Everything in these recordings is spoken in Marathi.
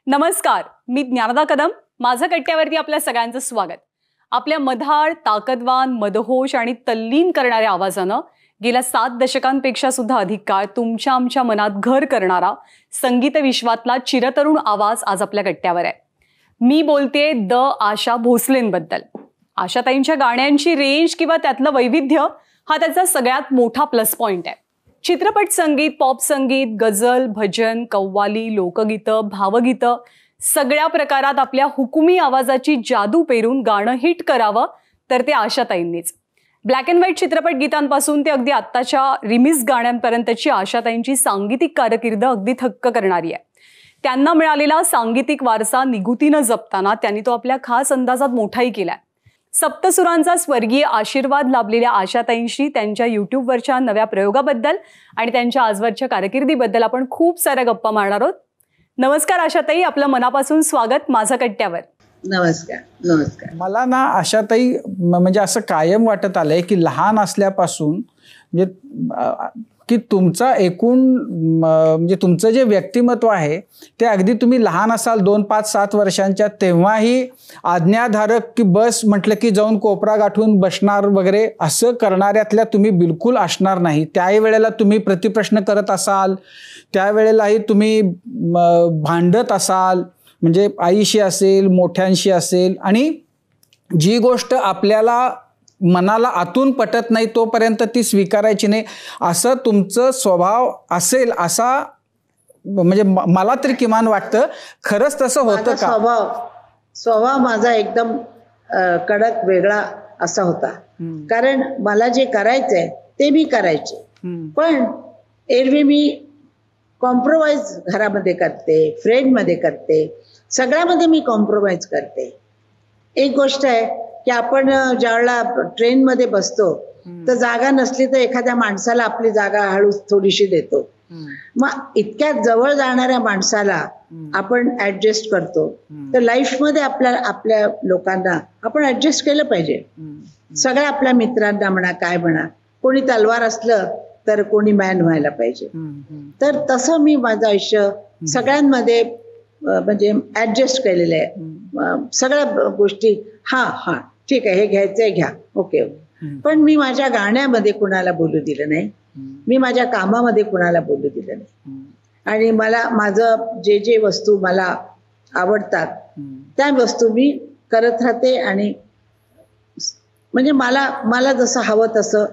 नमस्कार, मी ज्ञानदा कदम. माझं कट्ट्यावरती आपल्या सगळ्यांचं स्वागत. आपल्या मधाळ, ताकदवान, मदहोश आणि तल्लीन करणाऱ्या आवाजानं गेल्या 7 दशकांपेक्षा सुद्धा अधिक काळ तुमच्या आमच्या मनात घर करणारा संगीत विश्वातला चिरतरुण आवाज आज आपल्या कट्ट्यावर आहे. मी बोलते द आशा भोसलेंबद्दल. आशाताईंच्या गाण्यांची रेंज किंवा त्यातलं वैविध्य हा त्याचा सगळ्यात मोठा प्लस पॉइंट आहे. चित्रपट संगीत, पॉप संगीत, गझल, भजन, कव्वाली, लोकगीतं, भावगीतं सगळ्या प्रकारात आपल्या हुकुमी आवाजाची जादू पेरून गाणं हिट करावं तर ते आशाताईंनीच. ब्लॅक अँड व्हाईट चित्रपट गीतांपासून ते अगदी आत्ताच्या रिमिक्स गाण्यांपर्यंतची आशाताईंची सांगीतिक कारकीर्द अगदी थक्क करणारी आहे. त्यांना मिळालेला सांगीतिक वारसा निगुतीनं जपताना त्यांनी तो आपल्या खास अंदाजात मोठाही केलाय. सप्तसुरांचा स्वर्गीय आशीर्वाद लाभलेल्या आशाताईंशी त्यांच्या यूट्यूबवरच्या नव्या प्रयोगाबद्दल आणि त्यांच्या आजवरच्या कारकिर्दीबद्दल आपण खूप साऱ्या गप्पा मारणार आहोत. नमस्कार आशाताई, आपलं मनापासून स्वागत माझं कट्ट्यावर. नमस्कार. नमस्कार. मला ना आशाताई म्हणजे असं कायम वाटत आलंय की लहान असल्यापासून म्हणजे की तुमचा एकूण म्हणजे तुमचं जे व्यक्तिमत्व आहे ते अगदी तुम्ही लहान असाल 2, 5, 7 वर्षांच्या तेव्हाही आज्ञाधारक की बस म्हटलं की जाऊन कोपरा गाठून बसणार वगैरे असं करणाऱ्यातल्या तुम्ही बिलकुल असणार नाही. त्याही वेळेला तुम्ही प्रतिप्रश्न करत असाल, त्यावेळेलाही तुम्ही भांडत असाल, म्हणजे आईशी असेल, मोठ्यांशी असेल, आणि जी गोष्ट आपल्याला मनाला आतून पटत नाही तोपर्यंत ती स्वीकारायची नाही असं तुमचं स्वभाव असेल असा म्हणजे मला तरी किमान वाटतं. खरंच तसं होतं का? स्वभाव माझा एकदम कडक वेगळा असा होता. कारण मला जे करायचंय ते मी करायचे, पण एरवी मी कॉम्प्रोमाइज घरामध्ये करते, फ्रेंडमध्ये करते, सगळ्यामध्ये मी कॉम्प्रोमाइज करते. एक गोष्ट आहे की आपण ज्यावेळेला ट्रेनमध्ये बसतो तर जागा नसली तर एखाद्या माणसाला आपली जागा हळूच थोडीशी देतो. मग इतक्या जवळ जाणाऱ्या माणसाला आपण ऍडजस्ट करतो, तर लाईफमध्ये आपल्या लोकांना आपण ऍडजस्ट केलं पाहिजे. सगळ्या आपल्या मित्रांना म्हणा, काय म्हणा, कोणी तलवार असलं तर कोणी मॅन व्हायला पाहिजे. तर तसं मी माझं आयुष्य सगळ्यांमध्ये म्हणजे ऍडजस्ट केलेलं आहे. सगळ्या गोष्टी हा ठीक आहे, हे घ्यायचंय घ्या, ओके. पण मी माझ्या गाण्यामध्ये कुणाला बोलू दिलं नाही, मी माझ्या कामामध्ये कुणाला बोलू दिलं नाही. आणि मला माझं जे वस्तू मला आवडतात त्या वस्तू मी करत राहते. आणि म्हणजे मला जसं हवं तसं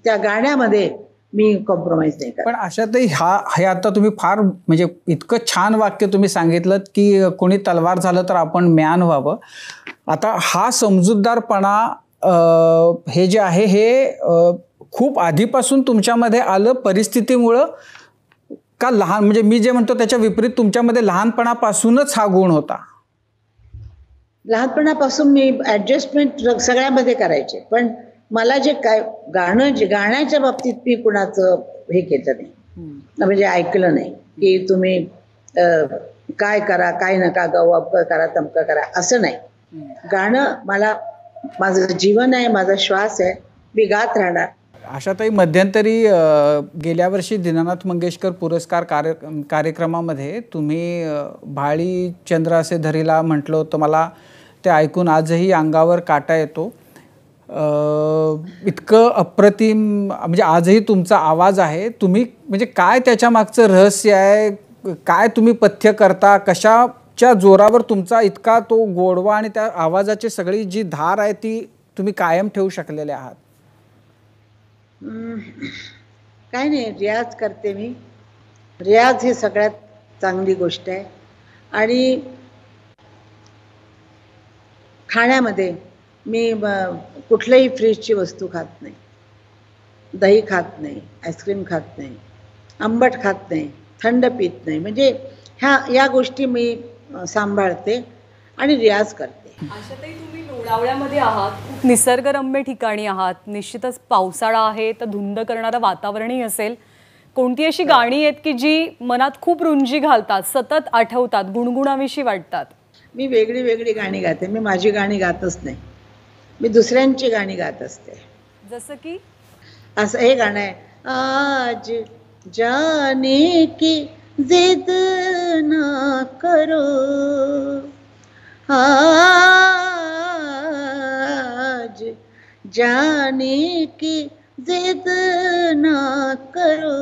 त्या गाण्यामध्ये मी कॉम्प्रोमाइज नाही करत. पण आशाताई हे आता तुम्ही फार म्हणजे इतकं छान वाक्य तुम्ही सांगितलं की कोणी तलवार झालं तर आपण मॅन व्हावं. आता हा समजूतदारपणा हे जे आहे हे खूप आधीपासून तुमच्यामध्ये आलं परिस्थितीमुळं का लहान, म्हणजे मी जे म्हणतो त्याच्या विपरीत तुमच्यामध्ये लहानपणापासूनच हा गुण होता? लहानपणापासून मी ऍडजस्टमेंट सगळ्यामध्ये करायचे, पण मला जे काय गाण्याच्या बाबतीत मी कुणाचं हे केलं नाही, म्हणजे ऐकलं नाही की तुम्ही काय करा, काय नका गाऊ, अमकं करा, तमकं करा, असं नाही. गाणं माझं जीवन आहे, माझा श्वास आहे, मी गात राहणार. आशाताई, मध्यंतरी गेल्या वर्षी दीनानाथ मंगेशकर पुरस्कार कार्यक्रमामध्ये तुम्ही भाळी चंद्र असे धरीला म्हटलं होतं. मला ते ऐकून आजही अंगावर काटा येतो. इतकं अप्रतिम म्हणजे आजही तुमचा आवाज आहे. तुम्ही म्हणजे काय त्याच्या मागचं रहस्य आहे, काय तुम्ही पथ्य करता, कशाच्या जोरावर तुमचा इतका तो गोडवा आणि त्या आवाजाची सगळी जी धार आहे ती तुम्ही कायम ठेवू शकलेले आहात? काय नाही, रियाज करते मी. रियाज ही सगळ्यात चांगली गोष्ट आहे. आणि खाण्यामध्ये मी कुठल्याही फ्रीजची वस्तू खात नाही, दही खात नाही, आईस्क्रीम खात नाही, आंबट खात नाही, थंड पित नाही. म्हणजे या गोष्टी मी सांभाळते आणि रियाज करते. आशाताई, तुम्ही लोणावळ्यामध्ये आहात, खूप निसर्गरम्य ठिकाणी आहात. निश्चितच पावसाळा आहे तर धुंद करणारं वातावरणही असेल. कोणती अशी गाणी आहेत की जी मनात खूप रुंजी घालतात, सतत आठवतात, गुणगुणाविषयी वाटतात? मी वेगळी वेगळी गाणी गाते. मी माझी गाणी गातच नाही, मी दुसऱ्यांची गाणी गात असते. जसं की असं हे गाणं आहे, आज जाने की जिद ना करो, आज जाने की जिद ना करो.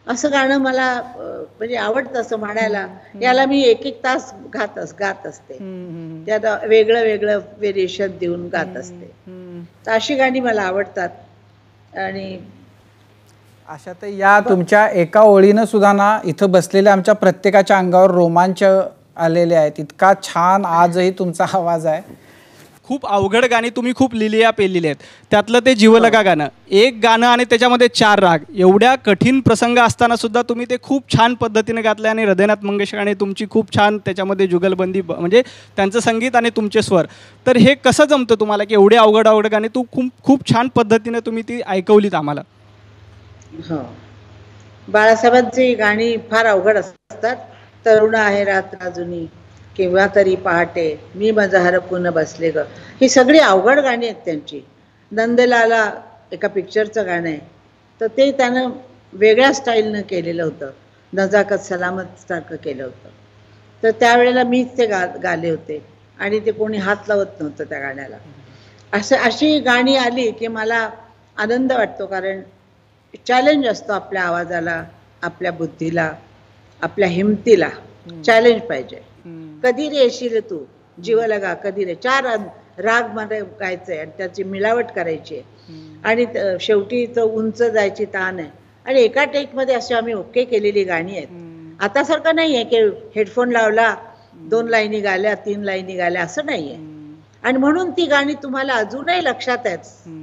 असं गाणं मला म्हणजे आवडतं असं म्हणायला. याला मी एक एक तास गात असते. त्यात वेगळं वेगळं व्हेरिएशन देऊन गात असते. तर अशी गाणी मला आवडतात. आणि अशा तर या तुमच्या एका ओळीनं सुद्धा ना इथं बसलेल्या आमच्या प्रत्येकाच्या अंगावर रोमांच आलेले आहेत. इतका छान आजही तुमचा आवाज आहे. खूप अवघड गाणी तुम्ही खूप लिहिलेली आहेत. त्यातलं ते जीवलगा गाणं, एक गाणं आणि त्याच्यामध्ये 4 राग, एवढ्या कठीण प्रसंग असताना सुद्धा तुम्ही ते खूप छान पद्धतीने गातले. आणि हृदयनाथ मंगेशकरांनी तुमची खूप छान त्याच्यामध्ये जुगलबंदी, म्हणजे त्यांचं संगीत आणि तुमचे स्वर. तर हे कसं जमतं तुम्हाला की एवढे अवघड गाणी खूप छान पद्धतीने तुम्ही ती ऐकवलीत आम्हाला? हो, बाळासाहेबांची गाणी फार अवघड असतात. तरुण आहे रात्र अजूनी, केव्हा तरी पहाटे, मी माझं हरपून बसले ग, ही सगळी अवघड गाणी आहेत त्यांची. नंदलाला एका पिक्चरचं गाणं आहे, तर ते त्यानं वेगळ्या स्टाईलनं केलेलं होतं, नजाकत सलामत सारखं केलं होतं. तर त्यावेळेला मीच ते गाले होते आणि ते कोणी हात लावत नव्हतं त्या गाण्याला. अशी गाणी आली की मला आनंद वाटतो, कारण चॅलेंज असतो आपल्या आवाजाला, आपल्या बुद्धीला, आपल्या हिमतीला चॅलेंज पाहिजे. कधी रे येशील तू, जीवलगा कधी रे, 4 राग मध्ये गायचंय आणि त्याची मिळावट करायची आणि शेवटी तो उंच जायची ताण आहे. आणि एका टेक मध्ये अशी आम्ही ओके केलेली गाणी आहेत. आता सारखं नाहीये की हेडफोन लावला, 2 लाईनी गाल्या, 3 लाईनी गाल्या, असं नाहीये. आणि म्हणून ती गाणी तुम्हाला अजूनही लक्षात आहेत,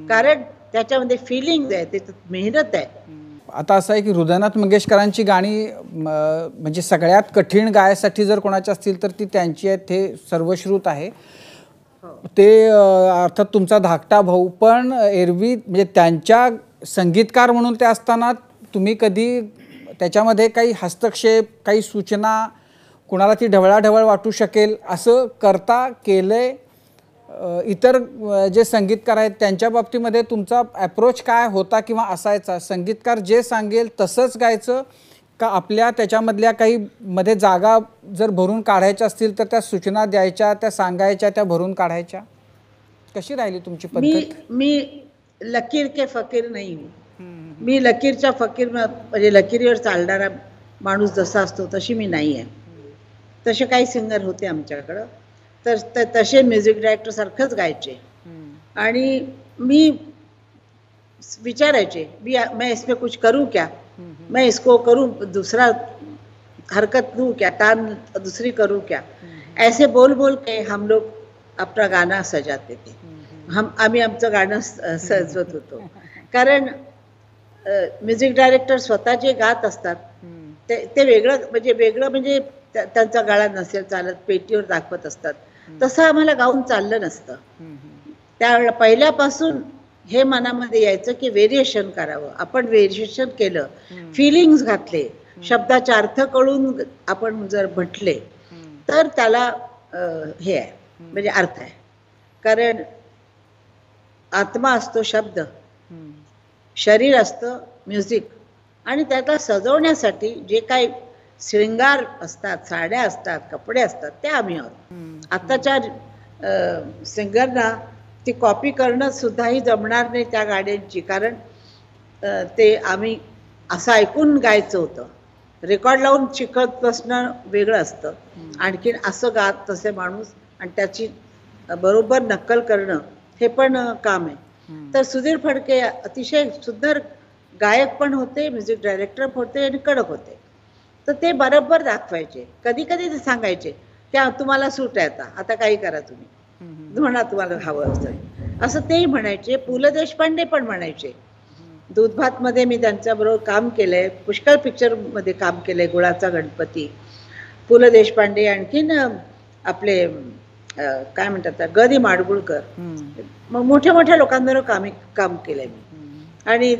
कारण त्याच्यामध्ये फिलिंग आहे, त्याच्यात मेहनत आहे. आता असं आहे की हृदयनाथ मंगेशकरांची गाणी म्हणजे सगळ्यात कठीण गायसाठी जर कोणाची असतील तर ती त्यांची आहेत, ते सर्वश्रुत आहे. ते अर्थात तुमचा धाकटा भाऊ, पण एरवी म्हणजे त्यांच्या संगीतकार म्हणून ते असताना तुम्ही कधी त्याच्यामध्ये काही हस्तक्षेप, काही सूचना, कुणाला ती ढवळाढवळ वाटू शकेल असं करता केलंय? इतर जे संगीतकार आहेत त्यांच्या बाबतीमध्ये तुमचा अप्रोच काय होता किंवा असायचा? संगीतकार जे सांगेल तसंच गायचं का आपल्या त्याच्यामधल्या काही मध्ये जागा जर भरून काढायच्या असतील तर त्या सूचना द्यायच्या, त्या सांगायच्या, त्या भरून काढायच्या? कशी राहिली तुमची पद्धत? मी लकीर के फकीर नाही. मी लकीरच्या फकीर म्हणजे लकीरीवर चालणारा माणूस जसा असतो तशी मी नाही आहे. तसे काही सिंगर होते आमच्याकडं, तर तसे म्युझिक डायरेक्टर सारखंच गायचे. आणि मी विचारायचे, मैं इसमें कुछ करूँ क्या, मैं इसको करूँ, दूसरा हरकत दूँ क्या, तान दूसरी करूँ क्या, ऐसे बोल बोल के हम लोग अपना गाना सजाते थे. आम्ही आमचं गाणं सजवत होतो. कारण म्युझिक डायरेक्टर स्वतः जे गात असतात ते वेगळं म्हणजे त्यांचा गळा नसेल चालत, पेटीवर दाखवत असतात, तसं आम्हाला गाऊन चाललं नसतं. त्यावेळेला पहिल्यापासून हे मनामध्ये यायचं की व्हेरिएशन करावं. आपण व्हेरिएशन केलं, फिलिंग्स घातले, शब्दाचे अर्थ कळून आपण जर म्हटले तर त्याला हे आहे, म्हणजे अर्थ आहे. कारण आत्मा असतो शब्द, शरीर असतं म्युझिक, आणि त्याला सजवण्यासाठी जे काही श्रृंगार असतात, साड्या असतात, कपडे असतात, ते आम्ही आहोत. आताच्या सिंगरना ती कॉपी करणं सुद्धाही जमणार नाही त्या गाड्यांची, कारण ते आम्ही असं ऐकून गायचं होतं. रेकॉर्ड लावून शिकत बसणं वेगळं असतं, आणखीन असं गात तसे माणूस आणि त्याची बरोबर नक्कल करणं हे पण काम आहे. तर सुधीर फडके अतिशय सुंदर गायक पण होते, म्युझिक डायरेक्टर होते आणि कडक होते. तर ते बरोबर दाखवायचे. कधी कधी ते सांगायचे त्या तुम्हाला सूट आहे, आता काही करा तुम्ही, म्हणा तुम्हाला हवं असं तेही म्हणायचे. पु ल देशपांडे पण म्हणायचे. दूधभात मध्ये मी त्यांच्याबरोबर काम केलंय, पुष्कळ पिक्चर मध्ये काम केलंय, गुळाचा गणपती, पु ल देशपांडे, आणखीन आपले काय म्हणतात ग दि माडगुळकर, मग मोठ्या मोठ्या लोकांबरोबर काम केलंय मी आणि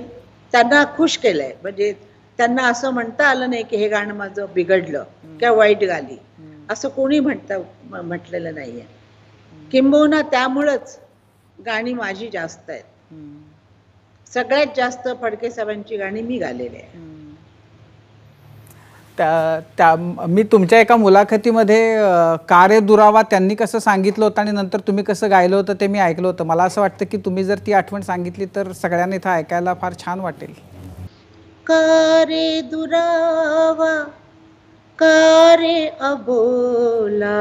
त्यांना खुश केलंय. म्हणजे त्यांना असं म्हणता आलं नाही की हे गाणं माझं बिघडलं किंवा वाईट गाली, असं कोणी म्हटलेलं नाहीये. किंबहुना त्यामुळंच गाणी माझी जास्त आहेत. सगळ्यात जास्त फडके साहेबांची गाणी मी गालेली आहे. मी तुमच्या एका मुलाखतीमध्ये का रे दुरावा त्यांनी कसं सांगितलं होतं आणि नंतर तुम्ही कसं गायलं होतं ते मी ऐकलं होतं. मला असं वाटतं की तुम्ही जर ती आठवण सांगितली तर सगळ्यांना इथं ऐकायला फार छान वाटेल. का रे दुरावा का रे अबोला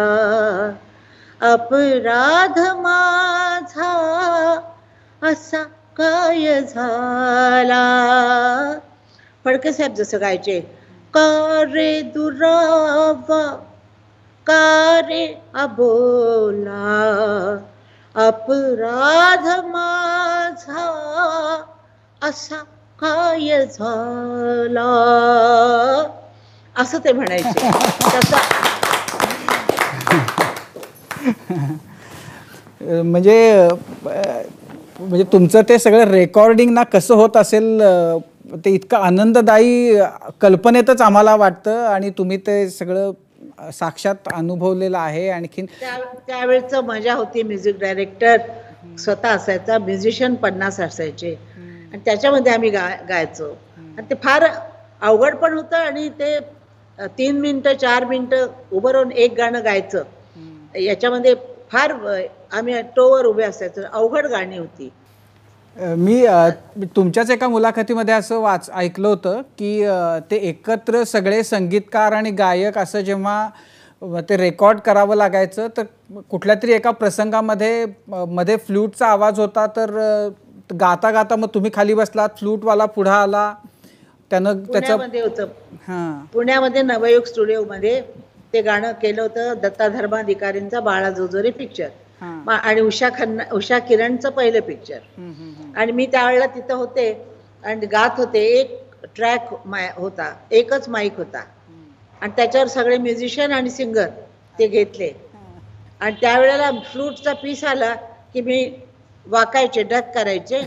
अपराध माझा असा काय झाला. फडके साहेब जसं गायचे, का रे दुरावा का रे अबोला अपराध माझा असा काय झाला, असं ते म्हणायचे. म्हणजे तुमचं ते सगळं रेकॉर्डिंग ना कसं होत असेल ते इतकं आनंददायी कल्पनेतच आम्हाला वाटतं आणि तुम्ही ते सगळं साक्षात अनुभवलेलं आहे. आणखीन त्यावेळेचं मजा होती. म्युझिक डायरेक्टर स्वतः असायचा, म्युझिशियन 50 असायचे आणि त्याच्यामध्ये आम्ही गायचो. आणि ते फार अवघड पण होतं आणि ते 3 मिनिटं 4 मिनिटं उभं राहून एक गाणं गायचं, याच्यामध्ये फार आम्ही टोवर उभे असायचो. अवघड गाणी होती. मी तुमच्याच एका मुलाखतीमध्ये असं ऐकलं होतं की ते एकत्र सगळे संगीतकार आणि गायक असं जेव्हा ते रेकॉर्ड करावं लागायचं तर कुठल्या तरी एका प्रसंगामध्ये मध्ये फ्लूटचा आवाज होता, तर गाता गाता मग तुम्ही खाली बसलात, फ्लूटवाला पुढे आला, त्यानं पुण्यामध्ये होतं. पुण्यामध्ये नवयुग स्टुडिओमध्ये ते गाणं केलं होतं. दत्ता धर्माधिकारींचा बाळा जोजोरे पिक्चर आणि उषा किरणचं पहिलं पिक्चर. आणि मी त्यावेळेला तिथं होते आणि गात होते. एक ट्रॅक होता, एकच माईक होता आणि त्याच्यावर सगळे म्युझिशियन आणि सिंगर ते घेतले. आणि त्यावेळेला फ्लूटचा पीस आला की मी वाकायचे, डक करायचे.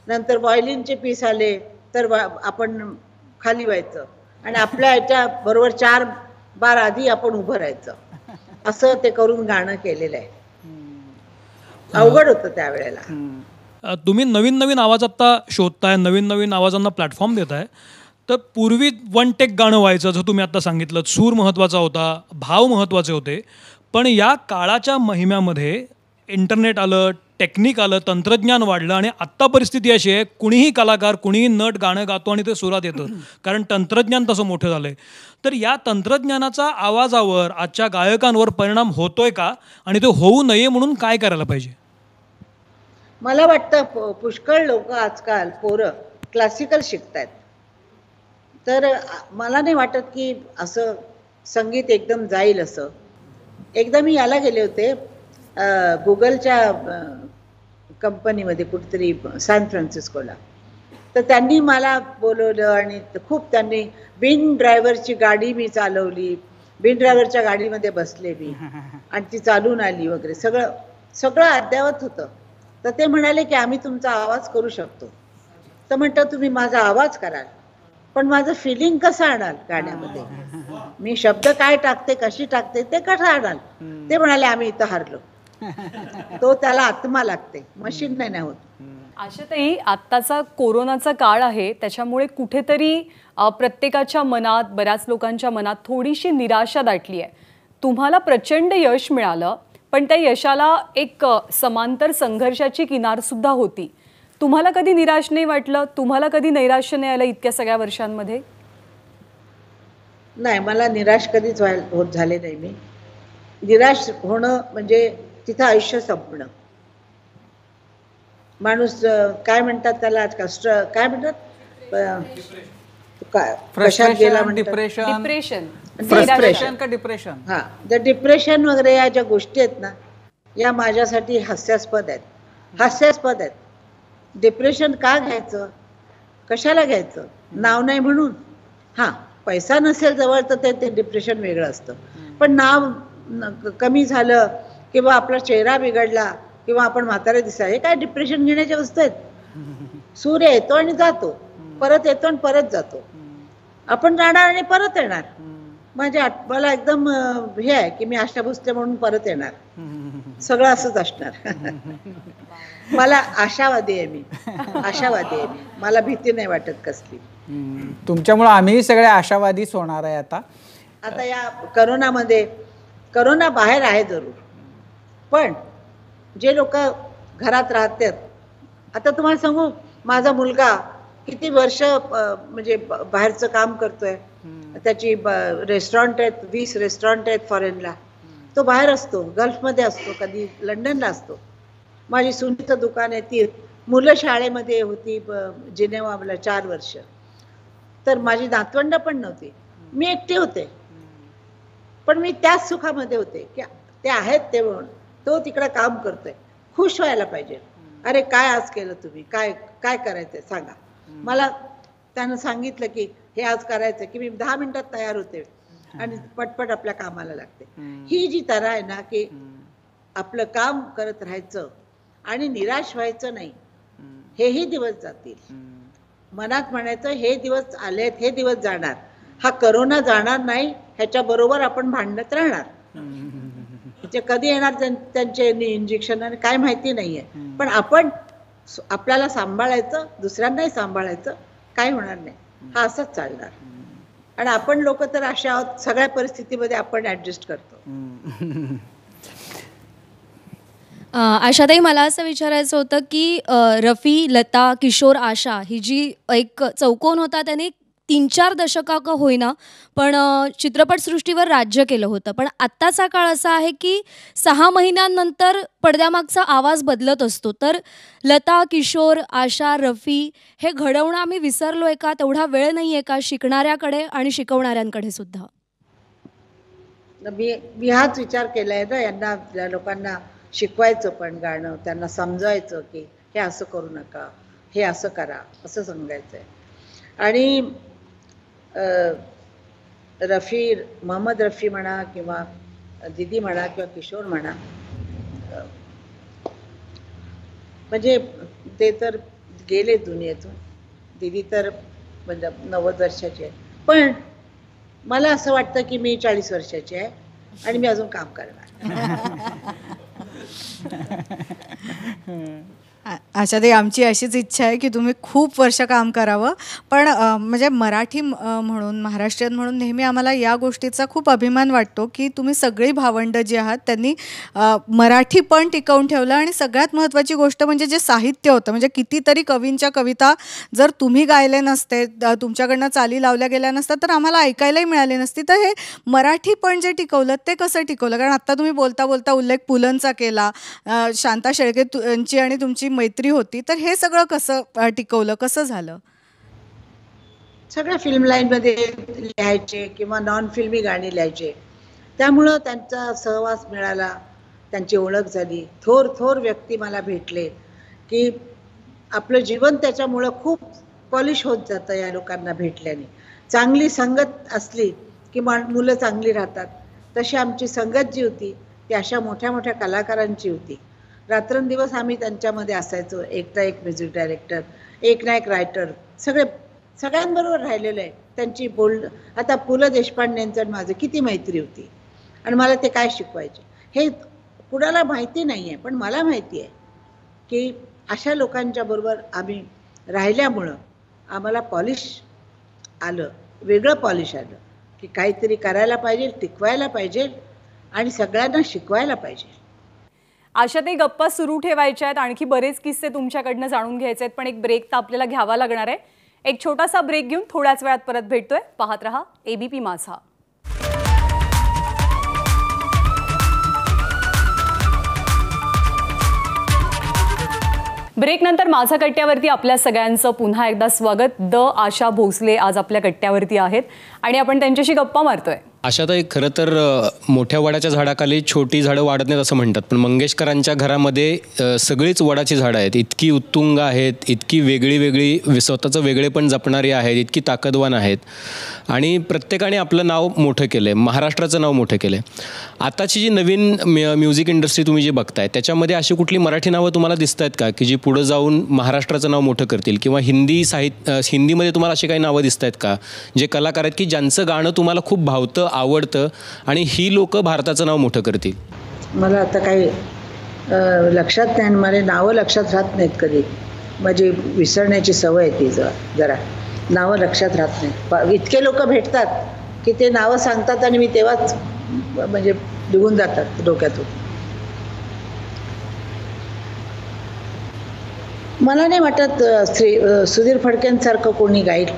नंतर व्हायोलिनचे पीस आले तर आपण खाली व्हायचं आणि आपल्या याच्या बरोबर 4 बार आधी आपण उभं राहायचं. असं ते करून गाणं केलेलं आहे. अवघड होतं त्यावेळेला. तुम्ही नवीन नवीन आवाज आता शोधताय, नवीन नवीन आवाजांना प्लॅटफॉर्म देताय. तर पूर्वी 1 टेक गाणं व्हायचं, जसं तुम्ही आता सांगितलं, सूर महत्त्वाचा होता, भाव महत्त्वाचे होते. पण या काळाच्या महिम्यामध्ये इंटरनेट आलं, टेक्निक आलं, तंत्रज्ञान वाढलं आणि आत्ता परिस्थिती अशी आहे, कुणीही कलाकार, कुणीही नट गाणं गातो आणि ते सुरात येतं, कारण तंत्रज्ञान तसं मोठं झालं आहे. तर या तंत्रज्ञानाचा आवाजावर, आजच्या गायकांवर परिणाम होतोय का, आणि ते होऊ नये म्हणून काय करायला पाहिजे? मला वाटतं पुष्कळ लोक आजकाल पोरं क्लासिकल शिकतात. तर मला नाही वाटत की असं संगीत एकदम जाईल असं. एकदा मी याला गेले होते गुगलच्या कंपनीमध्ये कुठेतरी सॅन फ्रान्सिस्कोला. तर त्यांनी मला बोलवलं आणि खूप त्यांनी बिन ड्रायव्हरची गाडी मी चालवली, बिन ड्रायव्हरच्या गाडीमध्ये बसले मी आणि ती चालून आली वगैरे, सगळं अद्ययावत होतं. तर ते म्हणाले की आम्ही तुमचा आवाज करू शकतो. तर म्हणतात तुम्ही माझा आवाज कराल, पण माझं फिलिंग कसं आणाल गाण्यामध्ये, मी शब्द काय टाकते, कशी टाकते, ते कसं आणाल? ते म्हणाले आम्ही इथं हारलो. तो त्याला आत्मा लागते, मशीन नाही होत. आशाताई, आत्ताचा कोरोनाचा काळ आहे, त्याच्यामुळे कुठेतरी प्रत्येकाच्या मनात, बऱ्याच लोकांच्या मनात थोडीशी निराशा दाटली आहे. तुम्हाला प्रचंड यश मिळालं, पण त्या यशाला एक समांतर संघर्षाची किनार सुद्धा होती. तुम्हाला कधी निराश नाही वाटलं? तुम्हाला कधी नैराश्य नाही आलं इतक्या सगळ्या वर्षांमध्ये? नाही, मला निराश कधीच होत झाले नाही. मी निराश होणं म्हणजे तिथं आयुष्य संपणं. माणूस काय म्हणतात त्याला आजकाल, काय म्हणतात, कशात गेला, डिप्रेशन, फ्रस्ट्रेशन का डिप्रेशन. हां, तर डिप्रेशन वगैरे या ज्या गोष्टी आहेत ना, या माझ्यासाठी हास्यास्पद आहेत. डिप्रेशन का घ्यायचं, कशाला घ्यायचं? नाव नाही म्हणून. हां, पैसा नसेल जवळ तर ते डिप्रेशन वेगळं असतं. पण नाव कमी झालं किंवा आपला चेहरा बिघडला किंवा आपण म्हातारे दिसा, हे काय डिप्रेशन घेण्याच्या वस्तू आहेत? सूर्य येतो आणि जातो, परत येतो आणि परत जातो. आपण जाणार आणि परत येणार. मला एकदम हे आहे की मी आशा भोसले म्हणून परत येणार, सगळं असंच असणार. मला आशावादी आहे मी. मला भीती नाही वाटत कसली. तुमच्यामुळे आम्ही सगळे आशावादीच होणार आहे आता. आता या करोनामध्ये, करोना बाहेर आहे जरूर, पण जे लोक घरात राहतात, आता तुम्हाला सांगू, माझा मुलगा किती वर्ष म्हणजे बाहेरचं काम करतोय. त्याची रेस्टॉरंट आहेत, 20 रेस्टॉरंट आहेत फॉरेनला. तो बाहेर असतो, गल्फमध्ये असतो, कधी लंडनला असतो. माझी सुनीचं दुकान आहे, ती मुलं शाळेमध्ये होती जिनेवाला 4 वर्ष. तर माझी नातवंड पण नव्हती, मी एकटी होते, पण मी त्याच सुखामध्ये होते की ते आहेत ते म्हणून. तो तिकडे काम करतोय, खुश व्हायला पाहिजे. अरे काय आज केलं तुम्ही, काय काय करायचंय सांगा मला. त्यानं सांगितलं की हे आज करायचं, की मी 10 मिनिटात तयार होते आणि पटपट आपल्या कामाला लागते. ही जी तऱ्हा आहे ना, की आपलं काम करत राहायचं आणि निराश व्हायचं नाही. हेही दिवस जातील. मनात म्हणायचं हे दिवस आलेत, हे दिवस जाणार. हा करोना जाणार नाही, ह्याच्या बरोबर आपण भांडत राहणार. म्हणजे कधी येणार त्यांचे इंजेक्शन आणि काय माहिती नाहीये, पण आपण आपल्याला सांभाळायचं, दुसऱ्यांनाही सांभाळायचं, काय होणार नाही. हा असंच चालणार. आणि आपण लोक तर अशा आहोत, सगळ्या परिस्थितीमध्ये आपण ऍडजस्ट करतो. आशाताई, मला असं विचारायचं होतं की रफी, लता, किशोर, आशा ही जी एक चौकोन होता त्याने 3-4 दशका का होईना पण चित्रपटसृष्टीवर राज्य केलं होतं. पण आत्ताचा काळ असा आहे की 6 महिन्यांनंतर पडद्यामागचा आवाज बदलत असतो. तर लता, किशोर, आशा, रफी हे घडवणं आम्ही विसरलो आहे का? तेवढा वेळ नाही आहे का शिकणाऱ्याकडे आणि शिकवणाऱ्यांकडे सुद्धा? मी हाच विचार केलाय ना, यांना या लोकांना शिकवायचं, पण गाणं त्यांना समजायचं की हे असं करू नका, हे असं करा, असं सांगायचंय. आणि रफी, मोहम्मद रफी म्हणा किंवा दीदी म्हणा किंवा किशोर म्हणा, म्हणजे ते तर गेले दुनियेतून. दीदी तर म्हणजे 90 वर्षाची आहे, पण मला असं वाटतं की मी 40 वर्षाची आहे आणि मी अजून काम करणार. आशाताई, आमची अशीच इच्छा आहे की तुम्ही खूप वर्ष काम करावं. पण म्हणजे मराठी म्हणून, महाराष्ट्रीयन म्हणून नेहमी आम्हाला या गोष्टीचा खूप अभिमान वाटतो की तुम्ही सगळी भावंडं जी आहात त्यांनी मराठी पण टिकवून ठेवलं. आणि सगळ्यात महत्त्वाची गोष्ट म्हणजे जे साहित्य होतं, म्हणजे कितीतरी कवींच्या कविता जर तुम्ही गायले नसते, तुमच्याकडनं चाली लावल्या गेल्या नसतात, तर आम्हाला ऐकायलाही मिळाली नसती. तर हे मराठी पण जे टिकवलं ते कसं टिकवलं? कारण आत्ता तुम्ही बोलता बोलता उल्लेख पुलंचा केला, शांता शेळकेंची आणि तुमची मैत्री होती, तर हे सगळं कसं टिकवलं, कसं झालं? सगळ्या फिल्म लाईनमध्ये लिहायचे किंवा नॉन फिल्मी गाणी लिहायचे, त्यामुळं त्यांचा सहवास मिळाला, त्यांची ओळख झाली. थोर थोर व्यक्ती मला भेटले की आपलं जीवन त्याच्यामुळं खूप पॉलिश होत जातं या लोकांना भेटल्याने. चांगली संगत असली की मुलं चांगली राहतात. तशी आमची संगत जी होती ती अशा मोठ्या मोठ्या कलाकारांची होती. रात्रंदिवस आम्ही त्यांच्यामध्ये असायचो. एकटा एक म्युझिक डायरेक्टर, एक ना एक रायटर, सगळ्यांबरोबर राहिलेलं आहे. त्यांची आता पु ल देशपांडेंचं माझं किती मैत्री होती आणि मला ते काय शिकवायचे हे कुणाला माहिती नाही आहे, पण मला माहिती आहे की अशा लोकांच्या बरोबर आम्ही राहिल्यामुळं आम्हाला पॉलिश आलं, वेगळं पॉलिश आलं की काहीतरी करायला पाहिजे, टिकवायला पाहिजे आणि सगळ्यांना शिकवायला पाहिजे. आशाताई, गप्पा सुरू ठेवायच्या आहेत, आणखी बरेच किस्से तुमच्याकडनं जाणून घ्यायचे आहेत, पण एक ब्रेक तर आपल्याला घ्यावा लागणार आहे. एक छोटासा ब्रेक घेऊन थोड्याच वेळात परत भेटतोय. पाहत रहा ABP माझा. ब्रेक नंतर माझा कट्ट्यावरती आपल्या सगळ्यांचं पुन्हा एकदा स्वागत. आशा भोसले आज आपल्या कट्ट्यावरती आहेत आणि आपण त्यांच्याशी गप्पा मारतोय. आशाताई, खरं तर मोठ्या वडाच्या झाडाखाली छोटी झाडं वाढत नाहीत असं म्हणतात, पण मंगेशकरांच्या घरामध्ये सगळीच वडाची झाडं आहेत. इतकी उत्तुंग आहेत, इतकी वेगळी स्वतःचं वेगळेपण जपणारी आहेत, इतकी ताकदवान आहेत आणि प्रत्येकाने आपलं नाव मोठं केलं आहे, महाराष्ट्राचं नाव मोठं केलं आहे. आताची जी नवीन म्युझिक इंडस्ट्री तुम्ही जी बघताय त्याच्यामध्ये अशी कुठली मराठी नावं तुम्हाला दिसत आहेत का की जी पुढं जाऊन महाराष्ट्राचं नाव मोठं करतील? किंवा हिंदीमध्ये तुम्हाला अशी काही नावं दिसत आहेत का जे कलाकार आहेत की ज्यांचं गाणं तुम्हाला खूप भावतं, आवडतं आणि ही लोक भारताचं नाव मोठं करतील? मला आता काही लक्षात नाही आणि मला नावं लक्षात राहत नाहीत कधी. माझी विसरण्याची सवय आहे ती जरा नावं लक्षात राहत नाहीत. इतके लोक भेटतात की ते नावं सांगतात आणि मी तेव्हाच म्हणजे निघून जातात डोक्यातून. मला नाही वाटत सुधीर फडक्यांसारखं कोणी गाईल.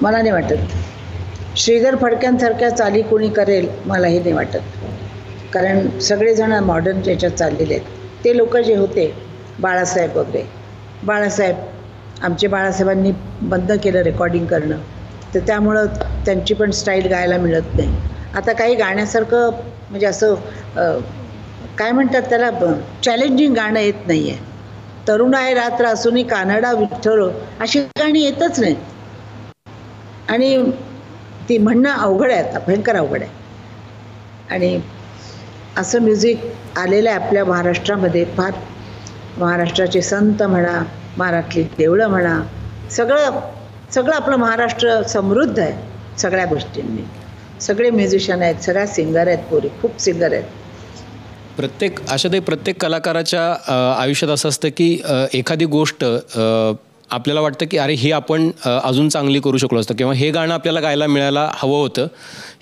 मला नाही वाटत श्रीधर फडक्यांसारख्या चाली कोणी करेल, मलाही नाही वाटत. कारण सगळेजण मॉडर्न याच्यात चाललेले आहेत. ते लोक जे होते बाळासाहेब वगैरे, आमचे बाळासाहेबांनी बंद केलं रेकॉर्डिंग करणं, तर त्यामुळं त्यांची पण स्टाईल गायला मिळत नाही. आता काही गाण्यासारखं म्हणजे असं काय म्हणतात त्याला, चॅलेंजिंग गाणं येत नाही आहे. तरुण आहे रात्र असूनही कानडा विठ्ठल अशी गाणी येतच नाही. आणि ती म्हणणं अवघड आहे, आता भयंकर अवघड आहे. आणि असं म्युझिक आलेलं आहे आपल्या महाराष्ट्रामध्ये. फार महाराष्ट्राचे संत म्हणा, महाराष्ट्रातली देवळं म्हणा, सगळं आपलं महाराष्ट्र समृद्ध आहे सगळ्या गोष्टींनी. सगळे म्युझिशियन आहेत, सगळ्या सिंगर आहेत, पोरी खूप सिंगर आहेत. प्रत्येक कलाकाराच्या आयुष्यात असं असतं की एखादी गोष्ट आपल्याला वाटतं की अरे ही आपण अजून चांगली करू शकलो असतं, किंवा हे गाणं आपल्याला गायला मिळायला हवं होतं,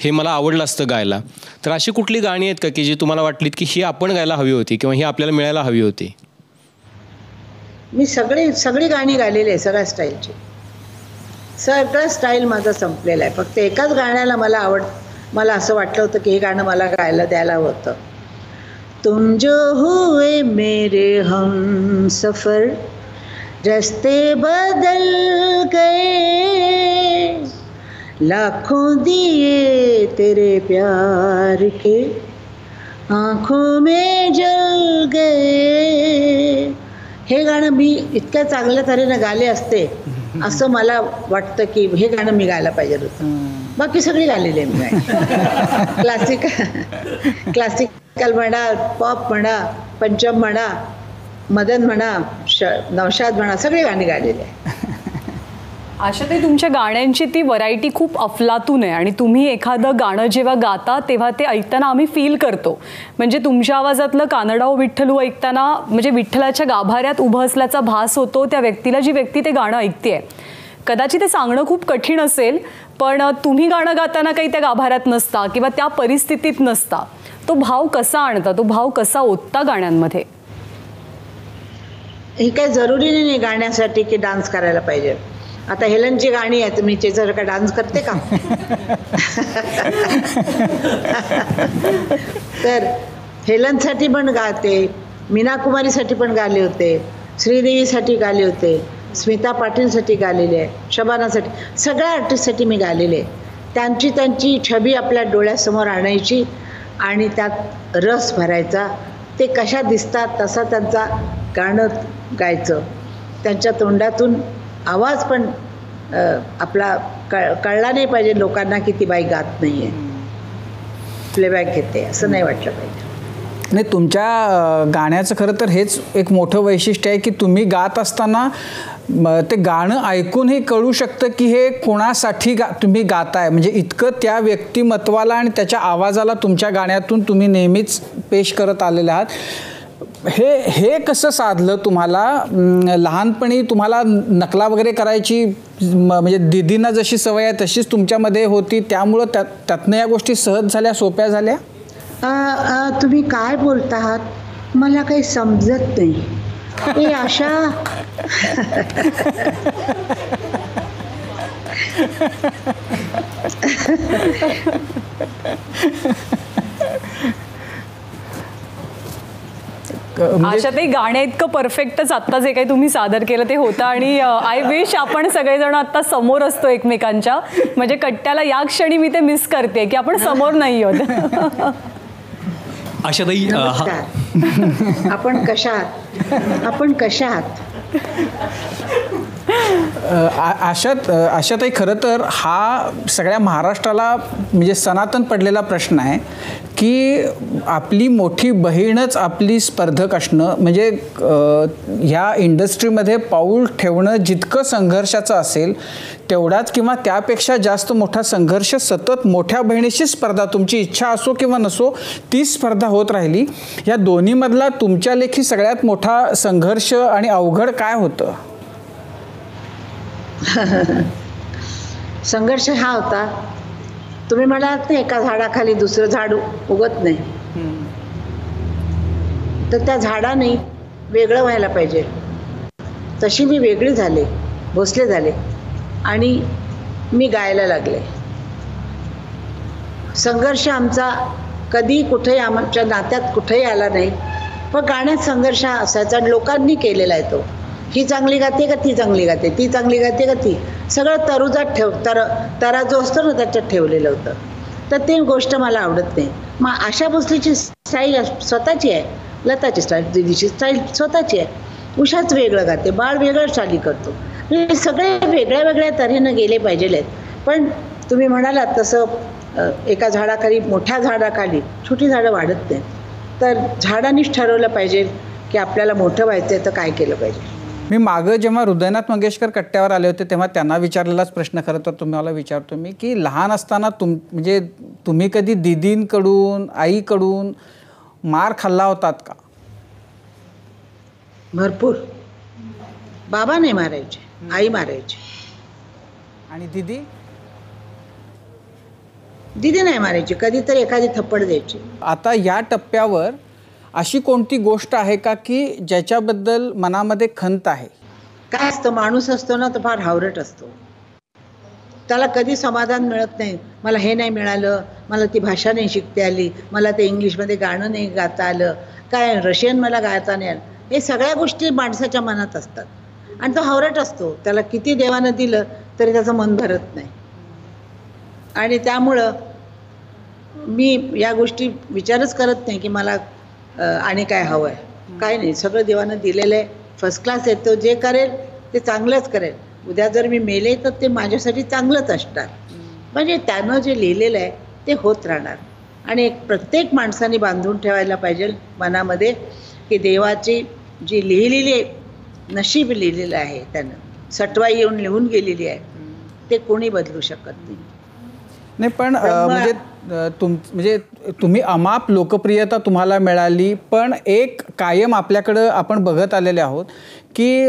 हे मला आवडलं असतं गायला. तर अशी कुठली गाणी आहेत का की जी तुम्हाला वाटलीत की ही आपण गायला हवी होती किंवा ही आपल्याला मिळायला हवी होती? मी सगळी गाणी गायलेली आहे, सगळ्या स्टाईलची. सगळं स्टाईल माझं संपलेलं आहे. फक्त एकाच गाण्याला मला असं वाटलं होतं की हे गाणं मला गायला द्यायला होतं. तुम जो हुए मेरे हम सफर, रास्ते बदल गए, लाखों दिए तेरे प्यार के, आँखों में जल गए. हे गाणं मी इतक्या चांगल्या तऱ्हेनं गाले असते असं मला वाटतं की हे गाणं मी गायला पाहिजे होतं. बाकी सगळी गालेली आहे मी. क्लासिकल म्हणा, पॉप म्हणा, पंचम म्हणा, मदन म्हणा, नौशाद म्हणा, सगळी गाणी गालेली आहे. आशाताई, तुमच्या गाण्यांची ती व्हरायटी खूप अफलातून आहे आणि तुम्ही एखादं गाणं जेव्हा गाता तेव्हा ते ऐकताना आम्ही फील करतो. म्हणजे तुमच्या आवाजातलं कानडाओ विठ्ठलू ऐकताना म्हणजे विठ्ठलाच्या गाभाऱ्यात उभं असल्याचा भास होतो त्या व्यक्तीला, जी व्यक्ती ते गाणं ऐकतेय. कदाचित ते सांगणं खूप कठीण असेल, पण तुम्ही गाणं गाताना काही त्या गाभाऱ्यात नसता किंवा त्या परिस्थितीत नसता. तो भाव कसा आणता, तो भाव कसा ओतता गाण्यांमध्ये? ही काही जरुरी नाही गाण्यासाठी की डान्स करायला पाहिजे. आता हेलनची गाणी आहेत, मी त्याच्यावर का डान्स करते का? तर हेलनसाठी पण गाते, मीना कुमारीसाठी पण गाले होते, श्रीदेवीसाठी गाले होते, स्मिता पाटीलसाठी गालेले आहे, शबानासाठी, सगळ्या आर्टिस्टसाठी मी गालेले आहे. त्यांची छबी आपल्या डोळ्यासमोर आणायची आणि त्यात रस भरायचा. ते कशा दिसतात तसा त्यांचा गाणं गायचं. त्यांच्या तोंडातून आवाज पण आपला कळला नाही पाहिजे लोकांना की ती बाई गात नाही आहे, प्लेबॅक घेते, असं नाही वाटलं पाहिजे. नाही, तुमच्या गाण्याचं खरं तर हेच एक मोठं वैशिष्ट्य आहे की तुम्ही गात असताना ते गाणं ऐकून हे कळू शकतं की हे कोणासाठी तुम्ही गाताय. म्हणजे इतकं त्या व्यक्तिमत्वाला आणि त्याच्या आवाजाला तुमच्या गाण्यातून तुम्ही नेहमीच पेश करत आलेले आहात. हे कसं साधलं तुम्हाला? लहानपणी तुम्हाला नकला वगैरे करायची म्हणजे दीदींना जशी सवय आहे तशीच तुमच्यामध्ये होती, त्यामुळं त्यातनं या गोष्टी सहज झाल्या, सोप्या झाल्या? तुम्ही काय बोलता आहात, मला काही समजत नाही. हे अशा आशाताई, गाणं इतकं परफेक्टच आत्ता जे काही तुम्ही सादर केलं ते होतं आणि आय विश आपण सगळेजण आत्ता समोर असतो एकमेकांच्या. म्हणजे कट्ट्याला या क्षणी मी ते मिस करते की आपण समोर नाही आहोत. आशाताई, आपण कशा आहात? आशाताई, खरं तर हा सगळ्या महाराष्ट्राला म्हणजे सनातन पडलेला प्रश्न आहे की की आपली मोठी बहीणच आपली स्पर्धक असणं म्हणजे ह्या इंडस्ट्रीमध्ये पाऊल ठेवणं जितकं संघर्षाचं असेल तेवढाच किंवा त्यापेक्षा जास्त मोठा संघर्ष सतत मोठ्या बहिणीशी स्पर्धा, तुमची इच्छा असो किंवा नसो ती स्पर्धा होत राहिली. या दोन्हीमधला तुमच्या लेखी सगळ्यात मोठा संघर्ष आणि अवघड काय होतं? संघर्ष हा होता, तुम्ही म्हणालात ना एका झाडाखाली दुसरं झाड उगत नाही, तर त्या झाडाने वेगळं व्हायला पाहिजे. तशी मी वेगळी झाले, भोसले झाले आणि मी गायला लागले. संघर्ष आमचा कधी कुठेही आमच्या नात्यात कुठेही आला नाही, पण गाण्यात संघर्ष हा असायचा. लोकांनी केलेला आहे तो. ही चांगली गाते का ती चांगली गाते, ती चांगली गाते का ती, सगळं तरुजात तरा जो असतो ना त्याच्यात ठेवलेलं होतं. तर ते गोष्ट मला आवडत नाही. मग आशा भोसलेची स्टाईल स्वतःची आहे, लताची स्टाईल, दिदीची स्टाईल स्वतःची आहे, उषाच वेगळं गाते, बाळ वेगळं चाली करतो. म्हणजे सगळे वेगळ्या वेगळ्या तऱ्हेनं गेले पाहिजेले आहेत. पण तुम्ही म्हणालात तसं एका झाडाखाली मोठ्या झाडाखाली छोटी झाडं वाढत नाही. तर झाडांनीच ठरवलं पाहिजे की आपल्याला मोठं व्हायचं आहे तर काय केलं पाहिजे. मी मागं जेव्हा हृदयनाथ मंगेशकर कट्ट्यावर आले होते तेव्हा त्यांना विचारलेलाच प्रश्न खरं तर तुम्हाला विचारतो मी की लहान असताना म्हणजे तुम्ही कधी दीदींकडून आईकडून मार खाल्ला होतात का? भरपूर. बाबा नाही मारायचे, आई मारायची. आणि दीदी? दीदी नाही मारायची, कधीतरी एखादी थप्पड द्यायची. आता या टप्प्यावर अशी कोणती गोष्ट आहे का की ज्याच्याबद्दल मनामध्ये खंत आहे? काय असतं, माणूस असतो ना तो फार हावरट असतो, त्याला कधी समाधान मिळत नाही. मला हे नाही मिळालं, मला ती भाषा नाही शिकता आली, मला ते इंग्लिशमध्ये गाणं नाही गाता आलं, काय रशियन मला गाता नाही आलं. हे सगळ्या गोष्टी माणसाच्या मनात असतात आणि तो हावरट असतो. त्याला किती देवानं दिलं तरी त्याचं मन भरत नाही. आणि त्यामुळं मी या गोष्टी विचारच करत नाही की मला आणि काय हवं आहे, काय नाही. सगळं देवानं दिलेलं आहे, फर्स्ट क्लास आहे. तो जे करेल ते चांगलंच करेल. उद्या जर मी मेले तर ते माझ्यासाठी चांगलंच असणार. म्हणजे त्यानं जे लिहिलेलं आहे ते होत राहणार. आणि प्रत्येक माणसाने बांधून ठेवायला पाहिजे मनामध्ये की देवाची जी लिहिलेली नशीब लिहिलेलं आहे त्यानं सटवाई येऊन लिहून गेलेली आहे, ते कोणी बदलू शकत नाही. नाही पण म्हणजे तुम्ही अमाप लोकप्रियता तुम्हाला मिळाली, पण एक कायम आपल्याकडं आपण बघत आलेले आहोत की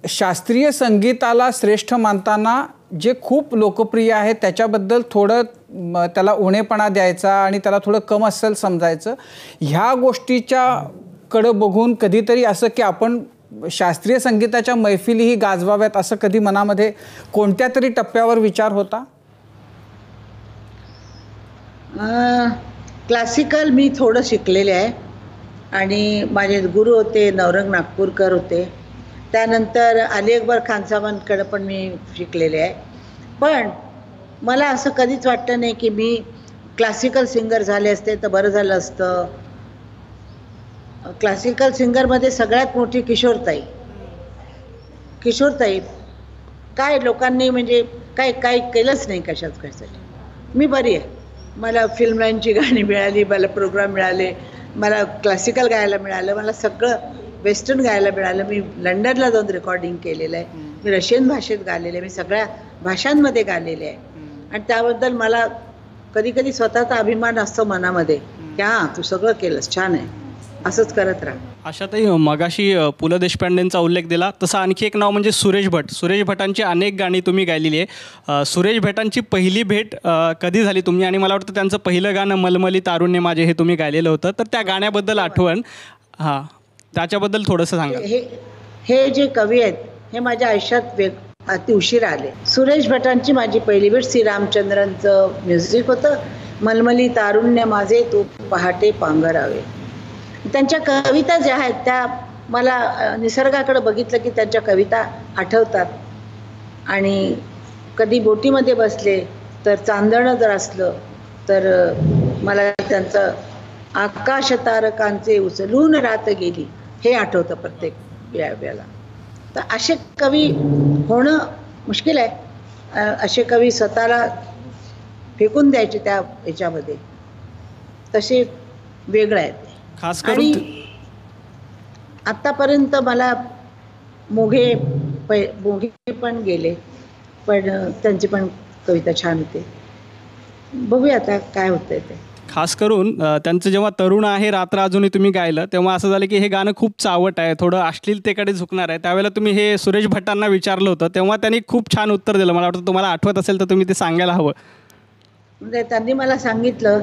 शास्त्रीय संगीताला श्रेष्ठ मानताना जे खूप लोकप्रिय आहे त्याच्याबद्दल थोडं त्याला उणेपणा द्यायचा आणि त्याला थोडं कम असेल समजायचं. ह्या गोष्टीच्याकडं बघून कधीतरी असं की आपण शास्त्रीय संगीताच्या मैफिलीही गाजवाव्यात असं कधी मनामध्ये कोणत्या तरी टप्प्यावर विचार होता? क्लासिकल मी थोडं शिकलेले आहे आणि माझे गुरु होते नवरंग नागपूरकर होते. त्यानंतर अली अकबर खान साहेबांकडे पण मी शिकलेले आहे. पण मला असं कधीच वाटतं नाही की मी क्लासिकल सिंगर झाले असते तर बरं झालं असतं. क्लासिकल सिंगरमध्ये सगळ्यात मोठी किशोरताई काय लोकांनी म्हणजे काय केलंच नाही कशाच कशासाठी. मी बरी आहे, मला फिल्म लाईनची गाणी मिळाली, मला प्रोग्राम मिळाले, मला क्लासिकल गायला मिळालं, मला सगळं वेस्टर्न गायला मिळालं. मी लंडनला जाऊन रेकॉर्डिंग केलेलं आहे, मी रशियन भाषेत गालेलं आहे, मी सगळ्या भाषांमध्ये गालेले आहे. आणि त्याबद्दल मला कधी कधी स्वतःचा अभिमान असतो मनामध्ये की हां तू सगळं केलंस, छान आहे, असंच करत राहा. आशाताई, मगाशी पु ल देशपांडेंचा उल्लेख दिला तसं आणखी एक नाव म्हणजे सुरेश भट. सुरेश भटांची अनेक गाणी तुम्ही गायलेली आहे. सुरेश भटांची पहिली भेट कधी झाली तुम्ही? आणि मला वाटतं त्यांचं पहिलं गाणं मलमली तारुण्य माझे हे तुम्ही गायलेलं होतं, तर त्या गाण्याबद्दल आठवण, हां त्याच्याबद्दल थोडंसं सांगा. हे जे कवी आहेत हे माझ्या आयुष्यात अति उशीर आले. सुरेश भटांची माझी पहिली भेट श्री रामचंद्रांचं म्युझिक होतं. मलमली तारुण्य माझे तू पहाटे पांघरावे. त्यांच्या कविता ज्या आहेत त्या मला निसर्गाकडे बघितलं की त्यांच्या कविता आठवतात. आणि कधी बोटीमध्ये बसले तर चांदणं जर असलं तर मला त्यांचं आकाश तारकांचे उचलून रात गेली हे आठवतं प्रत्येक वेळेला. तर असे कवी होणं मुश्किल आहे. असे कवी स्वतःला फेकून द्यायचे त्या ह्याच्यामध्ये. तसे वेगळं आहे ते. खास आणि करून आतापर्यंत मला मोघे पण गेले, पण त्यांची पण कविता छान होते. बघूया आता काय होतंय ते. खास करून त्यांचं जेव्हा तरुण आहे रात्र अजूनही तुम्ही गायलं तेव्हा असं झालं की हे गाणं खूप चावट आहे, थोडं अश्लीलतेकडे झुकणार आहे. त्यावेळेला तुम्ही हे सुरेश भटांना विचारलं होतं, तेव्हा त्यांनी खूप छान उत्तर दिलं. मला वाटतं तुम्हाला आठवत असेल तर तुम्ही ते सांगायला हवं. म्हणजे त्यांनी मला सांगितलं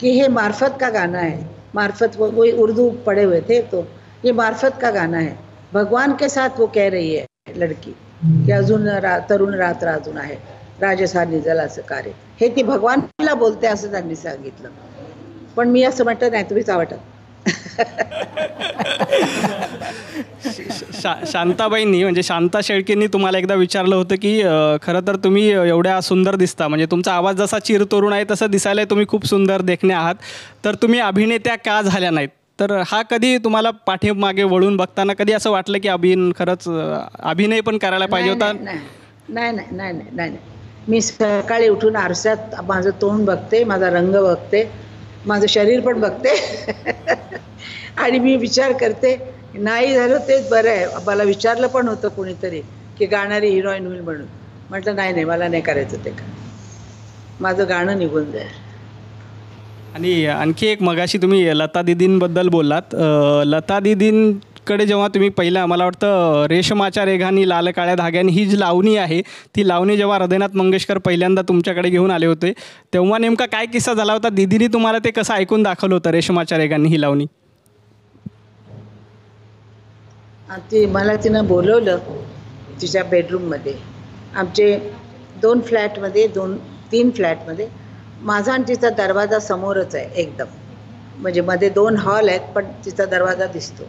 कि हे मार्फत का गाना है, मार्फत वो उर्दू पढ़े हुए थे तो ये मार्फत का गाना है. भगवान के साथ वो कह रही है लड़की की अजून तरुण रात्र अजून आहे, राजसानी जलाचं कार्य, हे ती भगवानला बोलते असं त्यांनी सांगितलं. पण मी असं म्हटलं नाही, तुम्हीच आवडत. शांताबाईंनी म्हणजे शांता शेळकेंनी तुम्हाला एकदा विचारलं होतं की खरं तर तुम्ही एवढ्या सुंदर दिसता, म्हणजे तुमचा आवाज जसा चिरतरुण आहे तसं दिसायला तुम्ही खूप सुंदर देखणे आहात, तर तुम्ही अभिनेत्या का झाल्या नाहीत? तर हा कधी तुम्हाला पाठीमागे वळून बघताना कधी असं वाटलं की खरंच अभिनय पण करायला पाहिजे होता? नाही नाही नाही नाही नाही. मी सकाळी उठून आरशात माझं तोंड बघते, माझा रंग बघते, माझं शरीर पण बघते आणि मी विचार करते नाही झालं तेच बरं आहे. मला विचारलं पण होतं कोणीतरी की गाणारी हिरोईन होईल म्हणून. म्हटलं नाही नाही, मला नाही करायचं ते का, माझं गाणं निघून जाईल. आणि आणखी एक मगाशी तुम्ही लता दीदींबद्दल बोललात. लता दीदींकडे जेव्हा तुम्ही पहिला, मला वाटतं रेशमाच्या रेघांनी लाल काळ्या धाग्यांनी ही जी लावणी आहे, ती लावणी जेव्हा हृदयनाथ मंगेशकर पहिल्यांदा तुमच्याकडे घेऊन आले होते तेव्हा नेमका काय किस्सा झाला होता? दीदीने तुम्हाला ते कसं ऐकून दाखवलं होतं रेशमाच्या रेघांनी ही लावणी? मला तिनं बोलवलं तिच्या बेडरूममध्ये. आमचे 2 फ्लॅटमध्ये 2-3 फ्लॅटमध्ये माझा आणि तिचा दरवाजा समोरच आहे एकदम, म्हणजे मध्ये 2 हॉल आहेत पण तिचा दरवाजा दिसतो.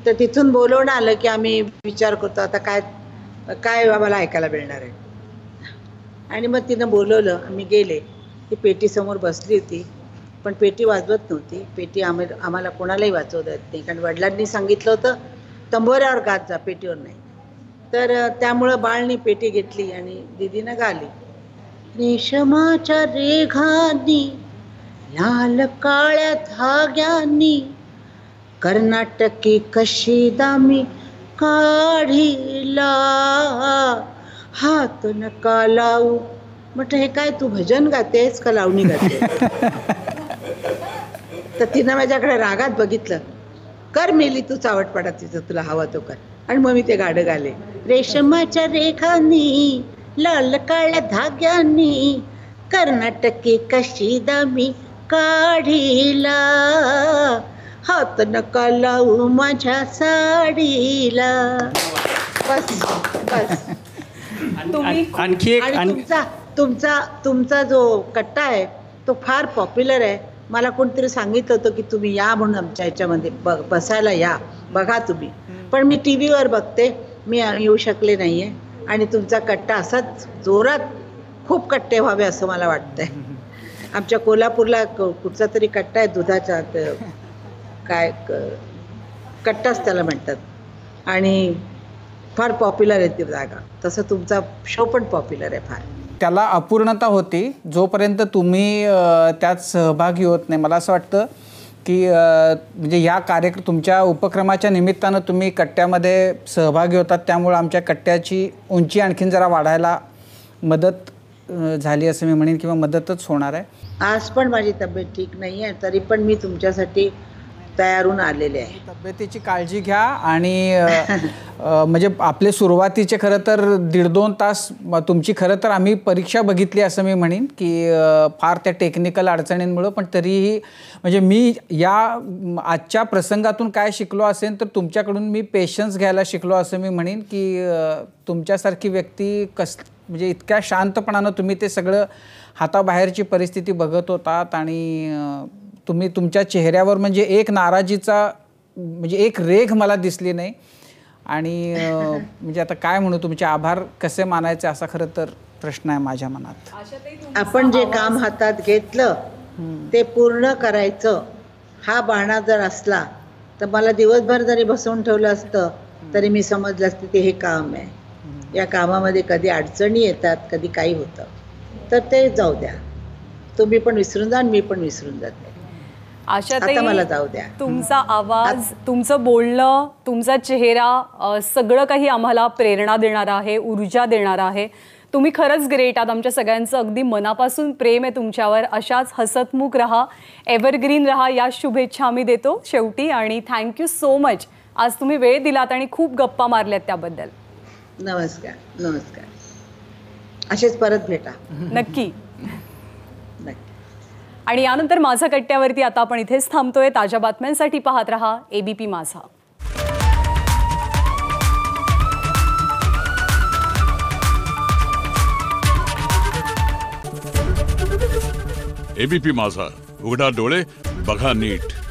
तर तिथून बोलवणं आलं की आम्ही विचार करतो आता काय काय आम्हाला ऐकायला मिळणार आहे. आणि मग तिनं बोलवलं, आम्ही गेले. ती पेटीसमोर बसली होती, पण पेटी वाजवत नव्हती. पेटी आम्हाला कोणालाही वाजवता येत नाही, कारण वडिलांनी सांगितलं होतं तंबोऱ्यावर गात जा, पेटीवर नाही. तर त्यामुळं बाळनी पेटी घेतली आणि दीदीनं गाली. रेशमाच्या रेघांनी लाल काळ्या धाग्यांनी कर्नाटकी कशीदा मी काढीला, हात नका लावू. म्हटलं हे काय तू भजन गातेस का लावणी गाते? तर तिनं माझ्याकडे रागात बघितलं. कर मेली तू चावटपडा, तिचं तुला हवा तो कर. आणि मग मी ते गाणं गाले. रेशमाच्या रेखांनी लाल काळ्या धाग्यांनी कर्नाटकी कशीदा मी काढीला, हात नका लावू माझ्या साडीला. बस बस. आणखी एक आणि तुमचा जो कट्टा आहे तो फार पॉप्युलर आहे. मला कोणतरी सांगितलं होतं की तुम्ही या म्हणून आमच्या ह्याच्यामध्ये बसायला या, बघा तुम्ही. पण मी टी व्हीवर बघते, मी येऊ शकले नाही आहे. आणि तुमचा कट्टा असाच जोरात खूप कट्टे व्हावे असं मला वाटतंय. आमच्या कोल्हापूरला कुठचा तरी कट्टा आहे दुधाचा, काय कट्टाच त्याला म्हणतात, आणि फार पॉप्युलर आहे ती जागा. तसं तुमचा शो पण पॉप्युलर आहे फार. त्याला अपूर्णता होती जोपर्यंत तुम्ही त्यात सहभागी होत नाही. मला असं वाटतं की म्हणजे या तुमच्या उपक्रमाच्या निमित्तानं तुम्ही कट्ट्यामध्ये सहभागी होतात, त्यामुळे आमच्या कट्ट्याची उंची आणखीन जरा वाढायला मदत झाली असं मी म्हणेन, किंवा मदतच होणार आहे. आज पण माझी तब्येत ठीक नाही आहे, तरी पण मी तुमच्यासाठी तयारून आलेले आहे. तब्येतीची काळजी घ्या. आणि म्हणजे आपले सुरुवातीचे खरं तर 1.5-2 तास तुमची खरं तर आम्ही परीक्षा बघितली असं मी म्हणेन, की फार त्या टेक्निकल अडचणींमुळं. पण तरीही म्हणजे मी या आजच्या प्रसंगातून काय शिकलो असेल तर तुमच्याकडून मी पेशन्स घ्यायला शिकलो असं मी म्हणेन, की तुमच्यासारखी व्यक्ती म्हणजे इतक्या शांतपणानं तुम्ही ते सगळं हाताबाहेरची परिस्थिती बघत होतात, आणि तुम्ही तुमच्या चेहऱ्यावर म्हणजे एक नाराजीचा म्हणजे एक रेघ मला दिसली नाही. आणि म्हणजे आता काय म्हणू, तुमचे आभार कसे मानायचे असा खरं तर प्रश्न आहे माझ्या मनात. आपण जे काम हातात घेतलं ते पूर्ण करायचं हा बाणा जर असला तर मला दिवसभर जरी बसवून ठेवलं असतं तरी मी समजलं असतं ते हे काम आहे. या कामामध्ये कधी अडचणी येतात, कधी काही होतं, तर ते जाऊ द्या. तुम्ही पण विसरून जा आणि मी पण विसरून जाते. आता मला जाऊ द्या. तुमचा आवाज, तुमचं बोलणं, तुमचा चेहरा सगळं काही आम्हाला प्रेरणा देणारं आहे, ऊर्जा देणारं आहे. तुम्ही खरंच ग्रेट आहात. आमच्या सगळ्यांचं अगदी मनापासून प्रेम आहे तुमच्यावर. अशाच हसतमुख रहा, एव्हरग्रीन रहा, या शुभेच्छा आम्ही देतो शेवटी. आणि थँक्यू सो मच, आज तुम्ही वेळ दिलात आणि खूप गप्पा मारल्यात त्याबद्दल. नमस्कार. नमस्कार. असेच परत भेटा. नक्की. आणि यानंतर माझा कट्ट्यावरती आता आपण इथेच थांबतोय. ताज्या बातम्यांसाठी पाहत रहा ABP माझा. ABP माझा, उघडा डोळे बघा नीट.